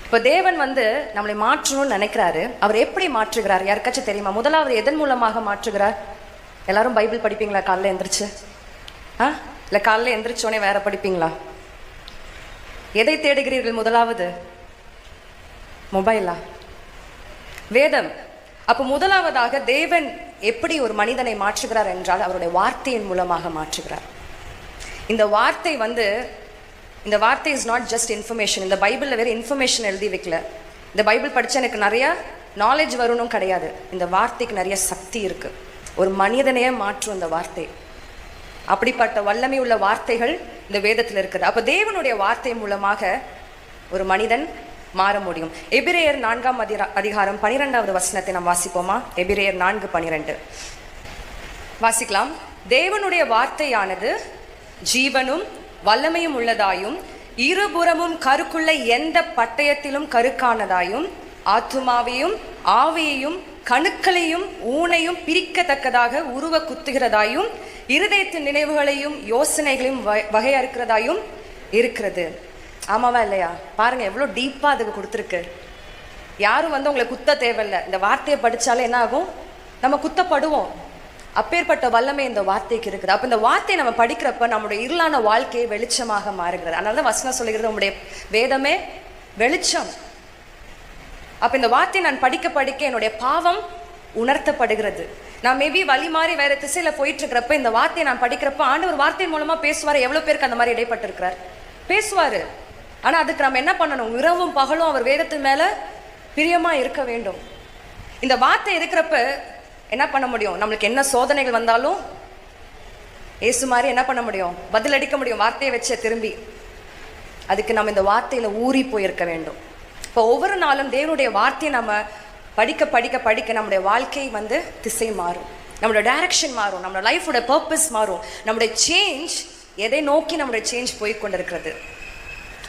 இப்போ தேவன் வந்து நம்மளை மாற்றணும்னு நினைக்கிறாரு. அவர் எப்படி மாற்றுகிறார் யாருக்காச்சும் தெரியுமா? முதலாவது எதன் மூலமாக மாற்றுகிறார்? எல்லாரும் பைபிள் படிப்பீங்களா காலைல எந்திரிச்சு? இல்லை காலைல எந்திரிச்சோடனே வேற படிப்பீங்களா? எதை தேடுகிறீர்கள்? முதலாவது மொபைலா? வேதம். அப்போ முதலாவதாக தேவன் எப்படி ஒரு மனிதனை மாற்றுகிறார் என்றால் அவருடைய வார்த்தையின் மூலமாக மாற்றுகிறார். இந்த வார்த்தை இஸ் நாட் ஜஸ்ட் இன்ஃபர்மேஷன். இந்த பைபிளில் வேறு இன்ஃபர்மேஷன் எழுதி வைக்கல. இந்த பைபிள் படித்தா எனக்கு நிறைய நாலேஜ் வரணும் கிடையாது. இந்த வார்த்தைக்கு நிறைய சக்தி இருக்குது. ஒரு மனிதனையே மாற்றும் இந்த வார்த்தை. அப்படிப்பட்ட வல்லமை உள்ள வார்த்தைகள் இந்த வேதத்தில் இருக்குது. அப்போ தேவனுடைய வார்த்தை மூலமாக ஒரு மனிதன் மாற முடியும். எபிரேயர் 4ஆம் அதிகாரம் 12வது வசனத்தை நாம் வாசிப்போமா? எபிரேயர் 4:12 வாசிக்கலாம். தேவனுடைய வார்த்தையானது ஜீவனும் வல்லமையும் உள்ளதாயும் இருபுறமும் கருக்குள்ள எந்த பட்டயத்திலும் கருக்கானதாயும் ஆத்துமாவையும் ஆவியையும் கணுக்களையும் ஊனையும் பிரிக்கத்தக்கதாக உருவ குத்துகிறதாயும் இருதயத்தின் நினைவுகளையும் யோசனைகளையும் வகையறுக்கிறதாயும் இருக்கிறது. ஆமாவா இல்லையா? பாருங்க எவ்வளோ டீப்பாக அதுக்கு கொடுத்துருக்கு. யாரும் வந்து உங்களை குத்த தேவையில்லை. இந்த வார்த்தையை படித்தாலே என்ன ஆகும்? நம்ம குத்தப்படுவோம். அப்பேற்பட்ட வல்லமை இந்த வார்த்தைக்கு இருக்குது. அப்போ இந்த வார்த்தையை நம்ம படிக்கிறப்ப நம்முடைய இருளான வாழ்க்கையை வெளிச்சமாக மாறுகிறது. அதனால தான் வசனம் சொல்லுகிறது உங்களுடைய வேதமே வெளிச்சம். அப்போ இந்த வார்த்தையை நான் படிக்க என்னுடைய பாவம் உணர்த்தப்படுகிறது. நான் மேபி வழி மாறி வேற திசையில் போயிட்டு இருக்கிறப்ப இந்த வார்த்தையை நான் படிக்கிறப்ப ஆண்டவர் வார்த்தையின் மூலமாக பேசுவார். எவ்வளோ பேருக்கு அந்த மாதிரி இடைப்பட்டிருக்கிறார்? பேசுவார். ஆனால் அதுக்கு நம்ம என்ன பண்ணணும்? இரவும் பகலும் அவர் வேதத்தின் மேலே பிரியமாக இருக்க வேண்டும். இந்த வார்த்தை இருக்கிறப்ப என்ன பண்ண முடியும்? நம்மளுக்கு என்ன சோதனைகள் வந்தாலும் ஏசு மாதிரி என்ன பண்ண முடியும்? பதிலளிக்க முடியும் வார்த்தையை வச்ச திரும்பி. அதுக்கு நம்ம இந்த வார்த்தையில் ஊறி போயிருக்க வேண்டும். இப்போ ஒவ்வொரு நாளும் தேவனுடைய வார்த்தையை நம்ம படிக்க நம்முடைய வாழ்க்கை வந்து திசை மாறும், நம்மளோட டைரக்ஷன் மாறும், நம்மளோட லைஃபோட பர்பஸ் மாறும். நம்முடைய சேஞ்ச் எதை நோக்கி நம்முடைய சேஞ்ச் போய் கொண்டிருக்கிறது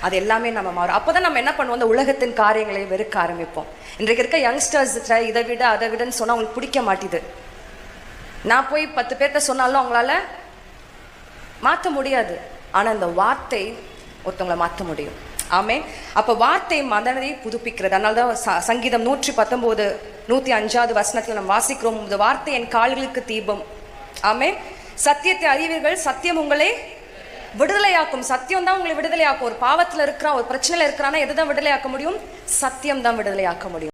அது எல்லாமே நம்ம மாறும். அப்போ தான் நம்ம என்ன பண்ணுவோம்? அந்த உலகத்தின் காரியங்களை வெறுக்க ஆரம்பிப்போம். இன்றைக்கு இருக்க யங்ஸ்டர்ஸ் இதை விட அதை விடன்னு சொன்னால் அவங்களுக்கு பிடிக்க மாட்டேது. நான் போய் 10 பேர்கிட்ட சொன்னாலும் அவங்களால மாற்ற முடியாது. ஆனால் இந்த வார்த்தை ஒருத்தவங்களை மாற்ற முடியும். ஆமென். அப்போ வார்த்தை மனதை புதுப்பிக்கிறது. அதனால தான் சங்கீதம் 119 105வது வசனத்தில் நம்ம வாசிக்கிறோம், இந்த வார்த்தை என் கால்களுக்கு தீபம். ஆமென். சத்தியத்தை அறிவீர்கள், சத்தியம் உங்களை விடுதலையாக்கும். சத்தியம் தான் உங்களை விடுதலையாக்கும். ஒரு பாவத்தில் இருக்கிறான், ஒரு பிரச்சனையில் இருக்கிறான்னா எதுதான் விடுதலையாக்க முடியும்? சத்தியம் தான் விடுதலையாக்க முடியும்.